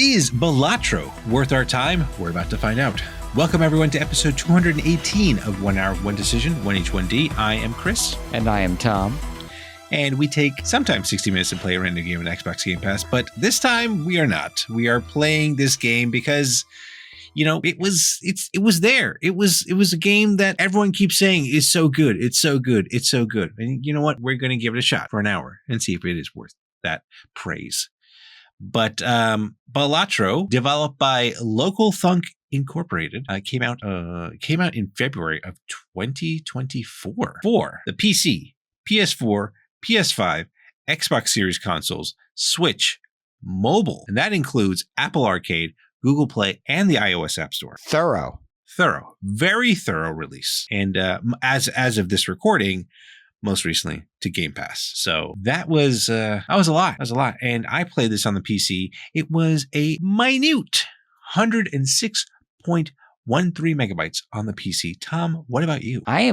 Is Balatro worth our time? We're about to find out. Welcome, everyone, to episode 218 of 1 Hour, 1 Decision, 1H1D. I am Chris. And I am Tom. And we take sometimes 60 minutes to play a random game on Xbox Game Pass, but this time we are not. We are playing this game because, you know, it was there. It was a game that everyone keeps saying is so good. It's so good. It's so good. And you know what? We're going to give it a shot for an hour and see if it is worth that praise. But Balatro, developed by LocalThunk Incorporated, came out in February of 2024 for the PC, PS4, PS5, Xbox Series consoles, Switch, mobile, and that includes Apple Arcade, Google Play, and the iOS App Store. Thorough, very thorough release. And as of this recording, most recently to Game Pass. So that was a lot. And I played this on the PC. It was a minute 106.13 megabytes on the PC. Tom, what about you? I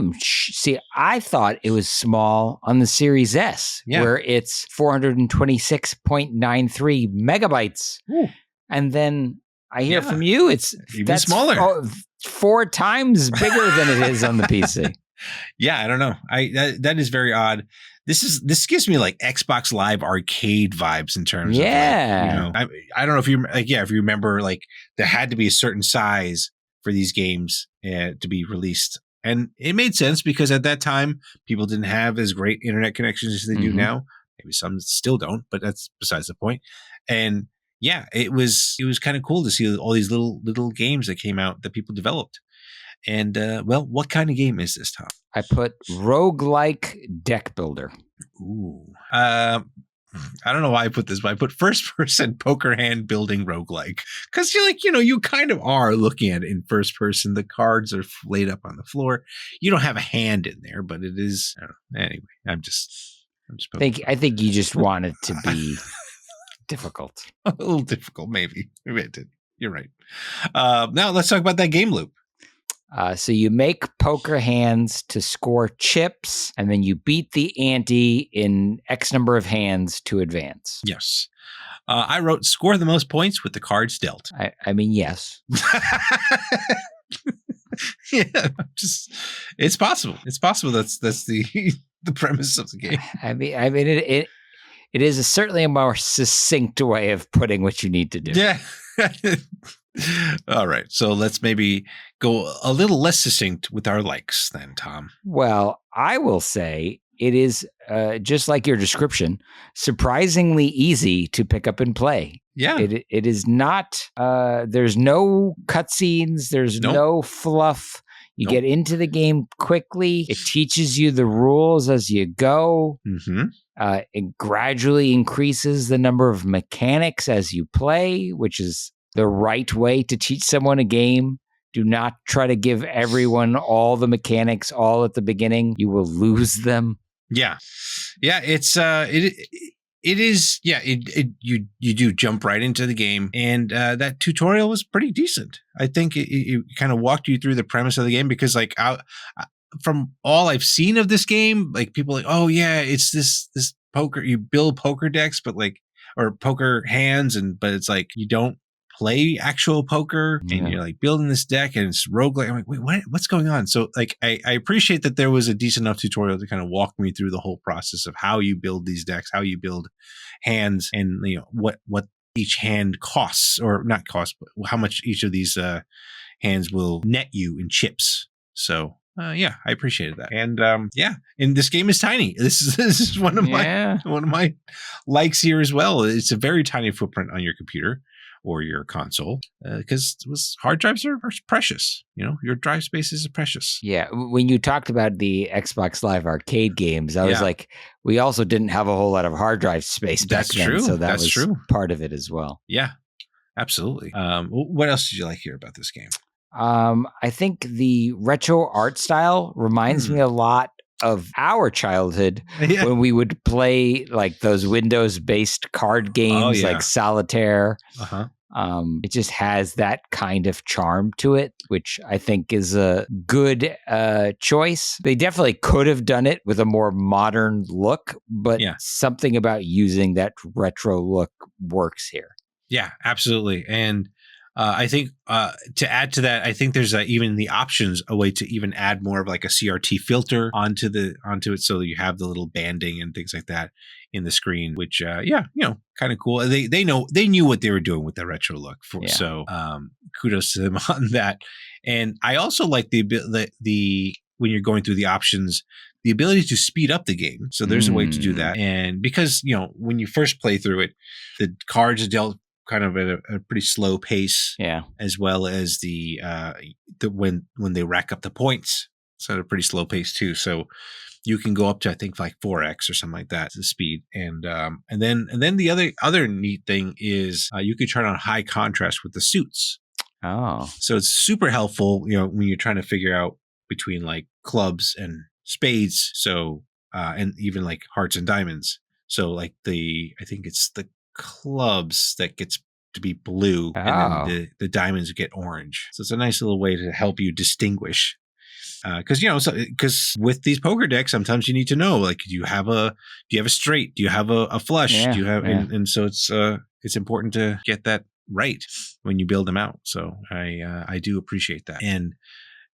thought it was small on the Series S, where it's 426.93 megabytes. Ooh. And then I hear from you, it's even smaller. 4 times bigger than it is on the PC. Yeah, I don't know. That is very odd. This gives me like Xbox Live Arcade vibes in terms of, like, you know, I don't know if you if you remember, like, there had to be a certain size for these games to be released, and it made sense because at that time people didn't have as great internet connections as they do now. Maybe some still don't, but that's besides the point. And yeah, it was kind of cool to see all these little games that came out that people developed. And, well, what kind of game is this, Tom? I put roguelike deck builder. Ooh. I don't know why I put this, but I put first-person poker hand building roguelike. Because you kind of are looking at it in first person. The cards are laid up on the floor. You don't have a hand in there, but it is. I don't know. Anyway, I'm just I think you just want it to be difficult. A little difficult, maybe. Maybe I did. You're right. Now let's talk about that game loop. So you make poker hands to score chips, and then you beat the ante in X number of hands to advance. Yes. I wrote score the most points with the cards dealt. I mean, yes. Yeah, it's possible. It's possible. That's the the premise of the game. I mean, it is certainly a more succinct way of putting what you need to do. Yeah. All right. So let's maybe go a little less succinct with our likes then, Tom. Well, I will say it is, just like your description, surprisingly easy to pick up and play. Yeah. It is not, there's no cutscenes, there's no fluff. You get into the game quickly. It teaches you the rules as you go. Mm-hmm. It gradually increases the number of mechanics as you play, which is the right way to teach someone a game. Do not try to give everyone all the mechanics all at the beginning. You will lose them. Yeah. Yeah. It's, it is. Yeah. You do jump right into the game, and that tutorial was pretty decent. I think it kind of walked you through the premise of the game because, like, from all I've seen of this game, like, people are like, oh yeah, it's this poker, you build poker decks, but like, or poker hands, but it's like, you don't play actual poker, and you're like building this deck and it's roguelike. I'm like, wait, what's going on? So, like, I appreciate that there was a decent enough tutorial to kind of walk me through the whole process of how you build these decks, how you build hands, and what each hand costs, or not costs, but how much each of these hands will net you in chips. So yeah, I appreciated that. And and this game is tiny. This is one of my likes here as well. It's a very tiny footprint on your computer or your console, because hard drives are precious. Your drive space is precious. Yeah. When you talked about the Xbox Live Arcade games, I was like, we also didn't have a whole lot of hard drive space back then. True. So that's was true. Part of it as well. Yeah, absolutely. What else did you like here about this game? I think the retro art style reminds me a lot of our childhood when we would play like those Windows-based card games like Solitaire. It just has that kind of charm to it, which I think is a good choice. They definitely could have done it with a more modern look, but something about using that retro look works here. Yeah, absolutely. And I think to add to that, I think there's even the options, a way to even add more of like a CRT filter onto it, so that you have the little banding and things like that in the screen. Which, kind of cool. They knew what they were doing with the retro look. So kudos to them on that. And I also like the when you're going through the options, the ability to speed up the game. So there's a way to do that. And because, when you first play through it, the cards are dealt kind of at a pretty slow pace, as well as the when they rack up the points, so at a pretty slow pace too. So you can go up to, I think, like 4x or something like that, the speed. And then the other neat thing is you can turn on high contrast with the suits. Oh, so it's super helpful, when you're trying to figure out between like clubs and spades. So and even like hearts and diamonds. So like I think it's the clubs that gets to be blue, and then the diamonds get orange. So it's a nice little way to help you distinguish. Because with these poker decks, sometimes you need to know, like, do you have a straight? Do you have a flush? Do you have, and so it's important to get that right when you build them out. So I do appreciate that.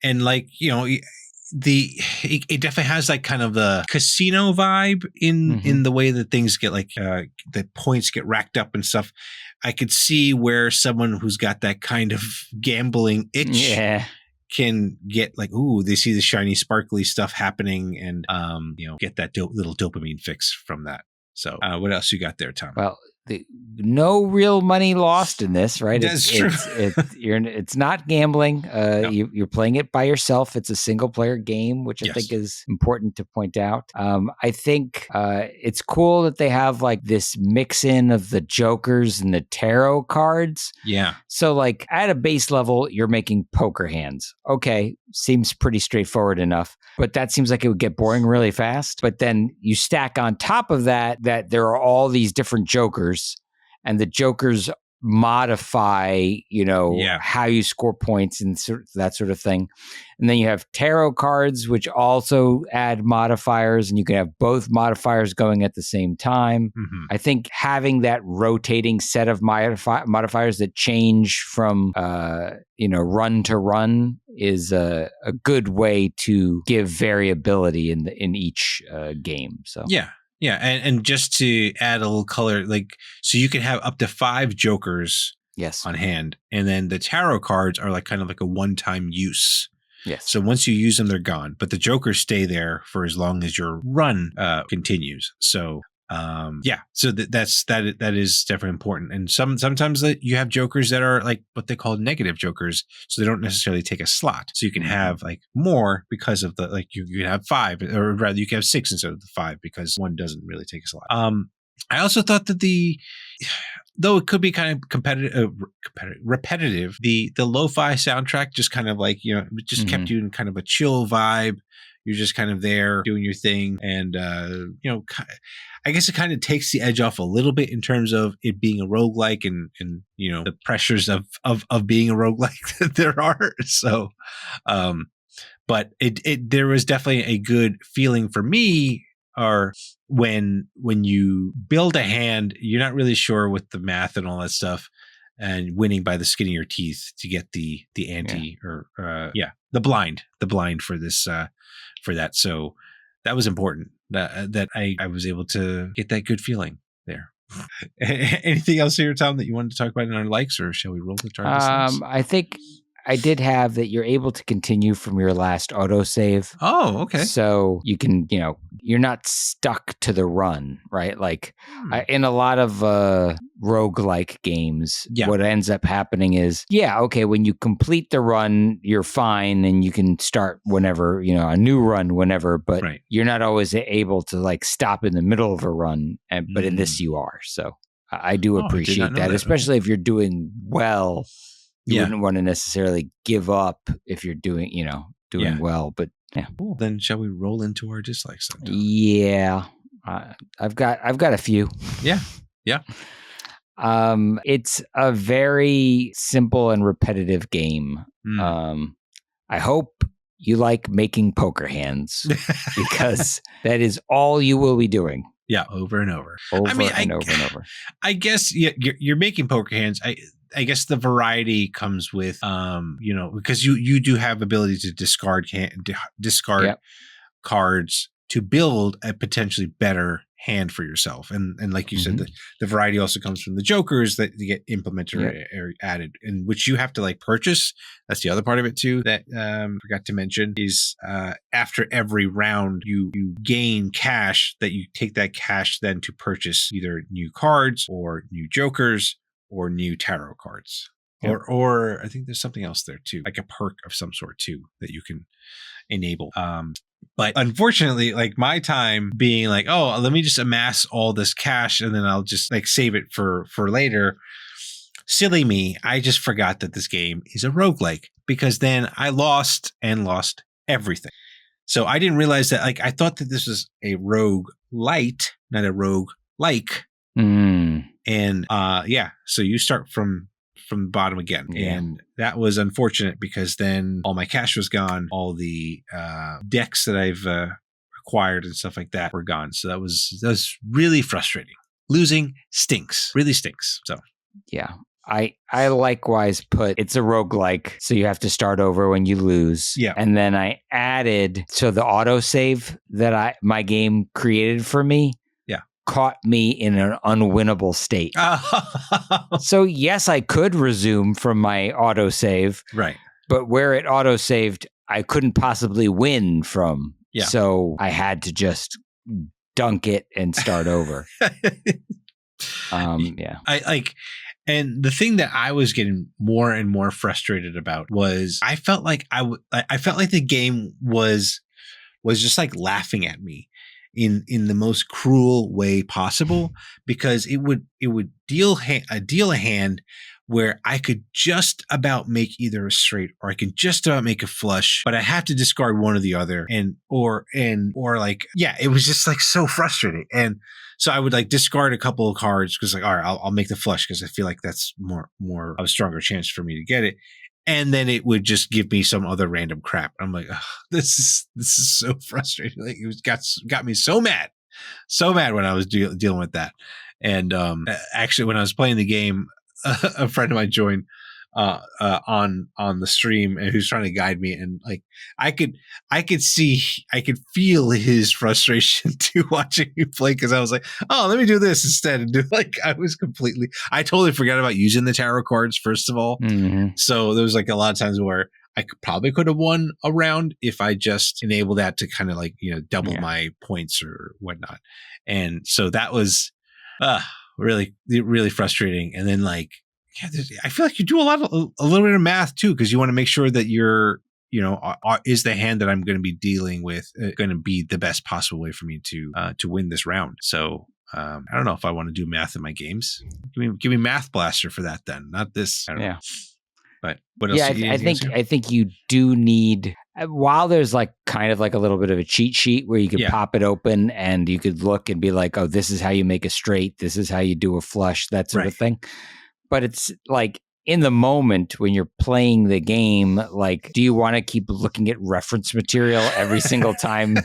And like, it definitely has like kind of the casino vibe in the way that things get like the points get racked up and stuff. I could see where someone who's got that kind of gambling itch can get like, ooh, they see the shiny sparkly stuff happening, and get that little dopamine fix from that. So what else you got there, Tom? Well, no real money lost in this, right? That's true. It's not gambling. You're playing it by yourself. It's a single player game, which I think is important to point out. I think it's cool that they have like this mix in of the jokers and the tarot cards. Yeah. So like at a base level, you're making poker hands. Okay, seems pretty straightforward enough, but that seems like it would get boring really fast. But then you stack on top of that there are all these different jokers, and the jokers modify, how you score points and that sort of thing. And then you have tarot cards, which also add modifiers, and you can have both modifiers going at the same time. Mm-hmm. I think having that rotating set of modifiers that change from, run to run is a good way to give variability in each game. So Yeah, and just to add a little color, like, so you can have up to 5 jokers on hand, and then the tarot cards are like kind of like a one-time use. Yes. So once you use them, they're gone, but the jokers stay there for as long as your run continues. So so that is definitely important. And sometimes you have jokers that are like what they call negative jokers, so they don't necessarily take a slot. So you can have like more because of the, like, you can have 5, or rather you can have 6 instead of the 5, because one doesn't really take a slot. I also thought that though it could be kind of repetitive, the lo-fi soundtrack just kind of like, just kept you in kind of a chill vibe. You're just kind of there doing your thing. And, I guess it kind of takes the edge off a little bit in terms of it being a roguelike and the pressures of being a roguelike that there are. So, but there was definitely a good feeling for me, or when you build a hand, you're not really sure with the math and all that stuff, and winning by the skin of your teeth to get the ante or the blind for this for that. So that was important that I was able to get that good feeling there. Anything else here, Tom, that you wanted to talk about in our likes, or shall we roll the target? I think I did have that you're able to continue from your last autosave. Oh, okay. So you can, you're not stuck to the run, right? Like in a lot of roguelike games, what ends up happening is, when you complete the run, you're fine and you can start whenever, a new run whenever, but you're not always able to like stop in the middle of a run. But in this you are. So I do appreciate that, especially if you're doing well. You wouldn't want to necessarily give up if you're doing, well, but Cool. Then shall we roll into our dislikes? Yeah. I've got a few. Yeah. It's a very simple and repetitive game. I hope you like making poker hands, because that is all you will be doing. Yeah, over and over. Over and over. I guess you're making poker hands. I guess the variety comes with, because you do have ability to discard cards to build a potentially better hand for yourself. And like you said, the variety also comes from the jokers that get implemented or added, and which you have to like purchase. That's the other part of it too that forgot to mention is after every round you gain cash that you take that cash then to purchase either new cards or new jokers or new tarot cards. Or I think there's something else there too, like a perk of some sort too that you can enable. But unfortunately, like my time being like, oh, let me just amass all this cash and then I'll just like save it for later. Silly me. I just forgot that this game is a roguelike because then I lost everything. So I didn't realize that, like, I thought that this was a rogue light, not a rogue like. And so you start from the bottom again. And that was unfortunate because then all my cash was gone. All the decks that I've acquired and stuff like that were gone. So that was really frustrating. Losing stinks. Really stinks. So yeah. I likewise put it's a roguelike, so you have to start over when you lose. Yeah. And then I added so the autosave that my game created for me caught me in an unwinnable state. So yes, I could resume from my autosave. Right. But where it autosaved, I couldn't possibly win from. Yeah. So I had to just dunk it and start over. I like, and the thing that I was getting more and more frustrated about was I felt like I felt like the game was just like laughing at me in the most cruel way possible, because it would deal a hand where I could just about make either a straight or I could just about make a flush, but I have to discard one or the other, or like, it was just like so frustrating. And so I would like discard a couple of cards because like, all right, I'll make the flush because I feel like that's more of a stronger chance for me to get it. And then it would just give me some other random crap. I'm like, this is so frustrating. Like it got me so mad when I was dealing with that. And actually, when I was playing the game, a friend of mine joined on the stream, and who's trying to guide me, and like I could feel his frustration too watching me play, because I was like, oh, let me do this instead, and do like I totally forgot about using the tarot cards first of all. So there was like a lot of times where I could have won a round if I just enabled that to kind of like, double my points or whatnot. And so that was really, really frustrating. And then like, I feel like you do a little bit of math too, because you want to make sure that you're, is the hand that I'm going to be dealing with going to be the best possible way for me to win this round. So I don't know if I want to do math in my games. Give me Math Blaster for that then, not this. I don't know. But what else? I think you do need, while there's like kind of like a little bit of a cheat sheet where you could pop it open and you could look and be like, oh, this is how you make a straight, this is how you do a flush, that sort of thing. But it's like in the moment when you're playing the game, like, do you want to keep looking at reference material every single time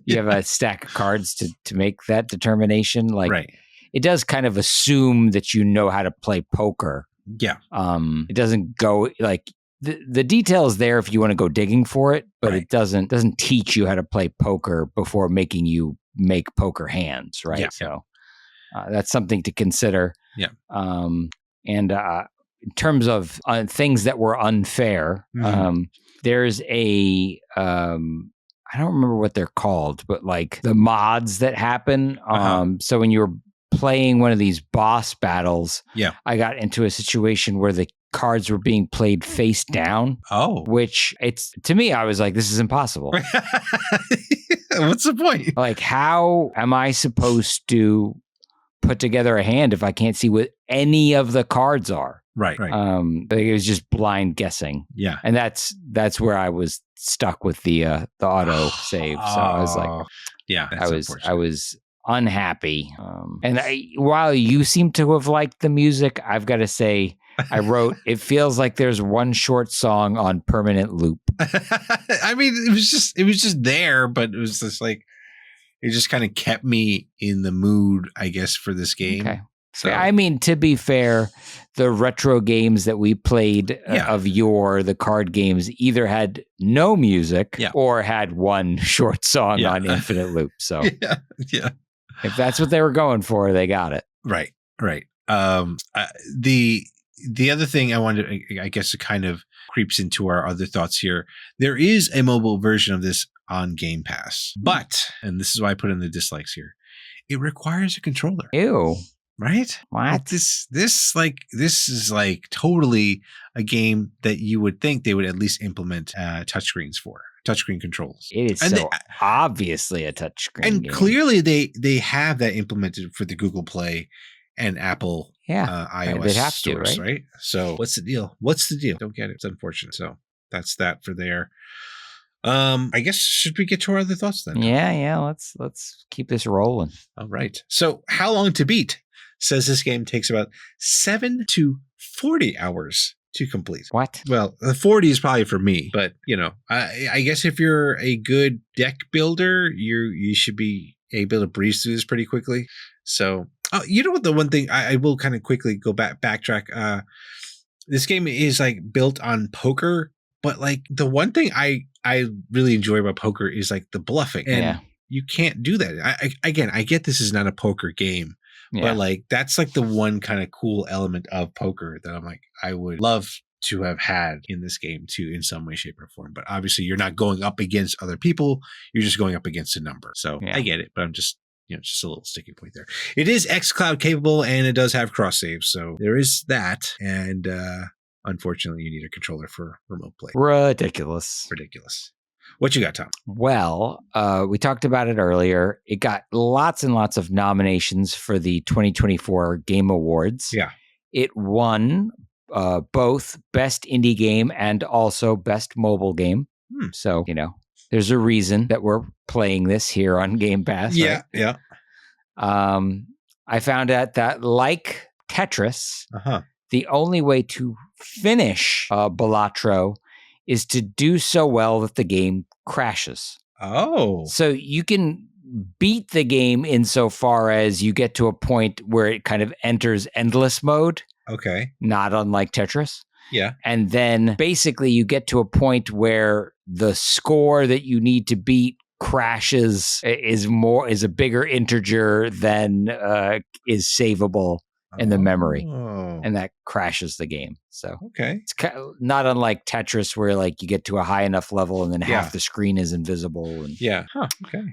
you have a stack of cards to make that determination? Like, it does kind of assume that you know how to play poker. Yeah. It doesn't go like the detail is there if you want to go digging for it, but it doesn't teach you how to play poker before making you make poker hands, right? Yeah. So that's something to consider. Yeah. And in terms of things that were unfair, there's a I don't remember what they're called, but like the mods that happen. So when you're playing one of these boss battles, I got into a situation where the cards were being played face down. Oh, which to me, I was like, this is impossible. What's the point? Like, how am I supposed to put together a hand if I can't see what any of the cards are? Right. It was just blind guessing. Yeah. And that's where I was stuck with the auto save. So I was like, I was unhappy. And while you seem to have liked the music, I've got to say, I wrote, it feels like there's one short song on permanent loop. I mean, it was just there, but it was just like, it just kind of kept me in the mood, I guess, for this game. Okay. So I mean, to be fair, the retro games that we played of yore, the card games, either had no music or had one short song on infinite loop. So yeah. If that's what they were going for, they got it. Right. The other thing I wanted, I guess it kind of creeps into our other thoughts here. There is a mobile version of this on Game Pass, but, and this is why I put in the dislikes here, it requires a controller. Ew. Right? What? This is like totally a game that you would think they would at least implement touchscreens for. Touchscreen controls. It is obviously a touchscreen and game. Clearly they have that implemented for the Google Play and Apple iOS they'd have stores, to, right? So what's the deal? Don't get it. It's unfortunate. So that's that for there. I guess should we get to our other thoughts then? Yeah. Let's keep this rolling. All right. So how long to beat? Says this game takes about 7 to 40 hours to complete. What? Well, the 40 is probably for me, but I guess if you're a good deck builder, you should be able to breeze through this pretty quickly. So, what? The one thing I will kind of quickly go backtrack. This game is like built on poker, but like the one thing I really enjoy about poker is like the bluffing, and you can't do that. I get this is not a poker game. Yeah. But like that's like the one kind of cool element of poker that I'm like, I would love to have had in this game too, in some way, shape, or form. But obviously you're not going up against other people, you're just going up against a number. So I get it, but I'm just just a little sticking point there. It is xCloud capable and it does have cross saves. So there is that. And unfortunately you need a controller for remote play. Ridiculous. What you got, Tom? Well, we talked about it earlier. It got lots and lots of nominations for the 2024 Game Awards. Yeah. It won both Best Indie Game and also Best Mobile Game. So, there's a reason that we're playing this here on Game Pass. Yeah, right? I found out that like Tetris, the only way to finish Balatro is to do so well that the game crashes. Oh. So you can beat the game insofar as you get to a point where it kind of enters endless mode. Okay. Not unlike Tetris. Yeah. And then basically you get to a point where the score that you need to beat crashes is a bigger integer than is savable in the memory. And that crashes the game. So it's not unlike Tetris where like you get to a high enough level and then half the screen is invisible. And, Okay.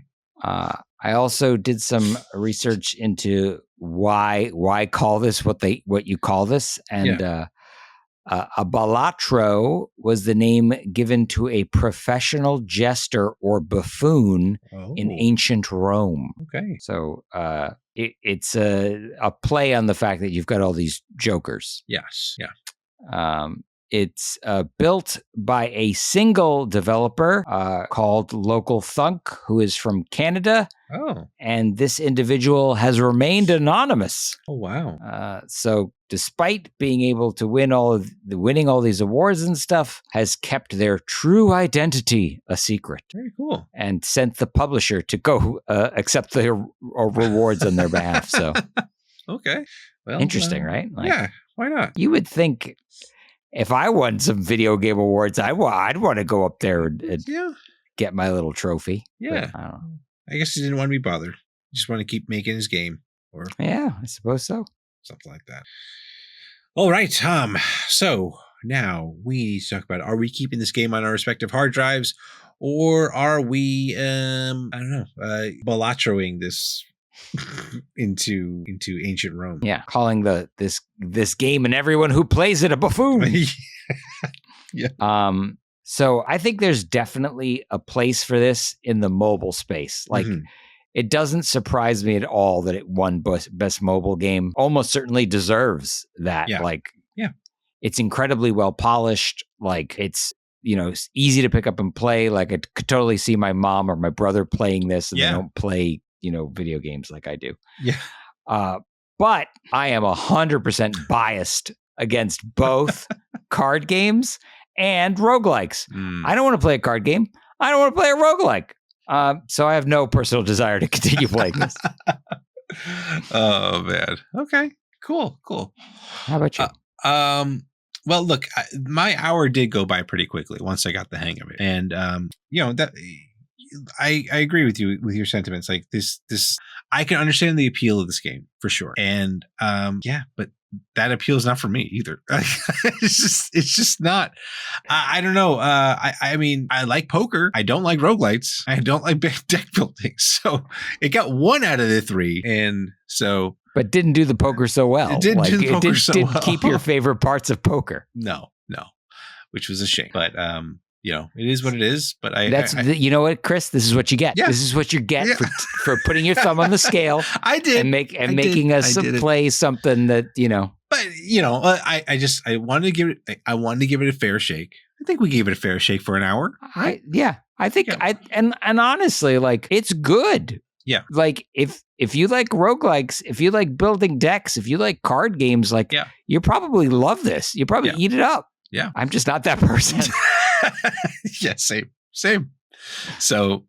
I also did some research into why call this what you call this. And a Balatro was the name given to a professional jester or buffoon in ancient Rome. Okay. So it's a play on the fact that you've got all these jokers. Yes. Yeah. It's built by a single developer called LocalThunk, who is from Canada. Oh. And this individual has remained anonymous. Oh, wow. So despite being able to winning all these awards and stuff, has kept their true identity a secret. Very cool. And sent the publisher to go accept their rewards on their behalf. So, okay. Well, interesting, right? Like, why not? You would think if I won some video game awards, I'd want to go up there and get my little trophy. Yeah. But I don't know. I guess he didn't want to be bothered. He just want to keep making his game. Or I suppose so. Something like that. All right, Tom. So now we need to talk about, are we keeping this game on our respective hard drives, or are we, Balatroing this into ancient Rome? Yeah, calling this game and everyone who plays it a buffoon. Yeah. So I think there's definitely a place for this in the mobile space. Like, it doesn't surprise me at all that it won best mobile game. Almost certainly deserves that. Yeah. Like, it's incredibly well polished. Like, it's it's easy to pick up and play. Like, I could totally see my mom or my brother playing this, and they don't play video games like I do. Yeah. But I am 100% biased against both card games and roguelikes. I don't want to play a card game. I don't want to play a roguelike. So I have no personal desire to continue playing this. Oh man. Okay. Cool. How about you? Well, look, my hour did go by pretty quickly once I got the hang of it, and that I agree with you with your sentiments. Like this, I can understand the appeal of this game for sure, and but that appeal is not for me either. it's just not. I don't know. I mean, I like poker. I don't like roguelites. I don't like deck building. So it got 1 out of the 3, and so. But didn't do the poker so well. It didn't do the poker so well. Didn't keep your favorite parts of poker. No, which was a shame. But it is what it is. But you know what, Chris? This is what you get. Yeah. This is what you get for putting your thumb on the scale. I did, and making us play something that But I wanted to give it. I wanted to give it a fair shake. I think we gave it a fair shake for an hour. I think and honestly, like, it's good. Yeah. Like if you like roguelikes, if you like building decks, if you like card games, like you probably love this. You probably eat it up. Yeah. I'm just not that person. Yeah, same. So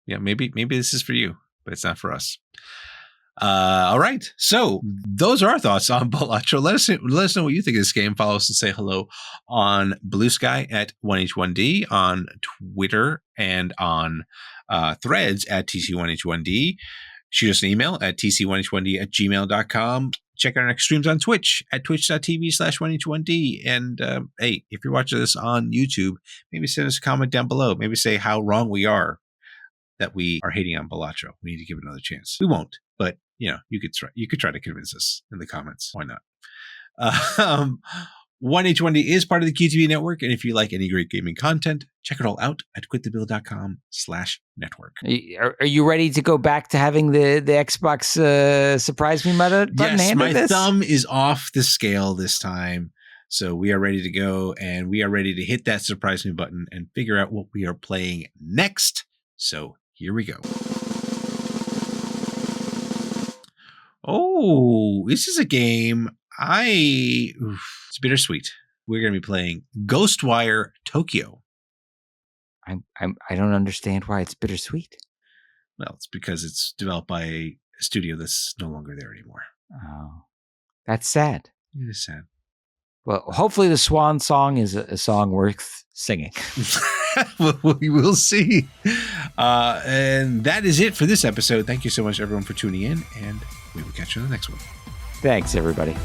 maybe this is for you, but it's not for us. All right. So those are our thoughts on Balatro. Let us know what you think of this game. Follow us and say hello on Blue Sky at 1H1D, on Twitter and on Threads at TC1H1D. Shoot us an email at tc1h1d@gmail.com. Check out our next streams on Twitch at twitch.tv/1h1d. And hey, if you're watching this on YouTube, maybe send us a comment down below. Maybe say how wrong we are that we are hating on Balatro. We need to give it another chance. We won't, but you could try to convince us in the comments. Why not? 1H1D is part of the QTV network, and if you like any great gaming content, check it all out at quitthebill.com/network. Are you ready to go back to having the Xbox surprise me button? Yes, my thumb is off the scale this time, so we are ready to go, and we are ready to hit that surprise me button and figure out what we are playing next. So here we go. Oh, this is a game it's bittersweet. We're going to be playing Ghostwire Tokyo. I don't understand why it's bittersweet. Well, it's because it's developed by a studio that's no longer there anymore. Oh, that's sad. It is sad. Well, hopefully the Swan Song is a song worth singing. We will see. And that is it for this episode. Thank you so much, everyone, for tuning in, and we will catch you on the next one. Thanks, everybody.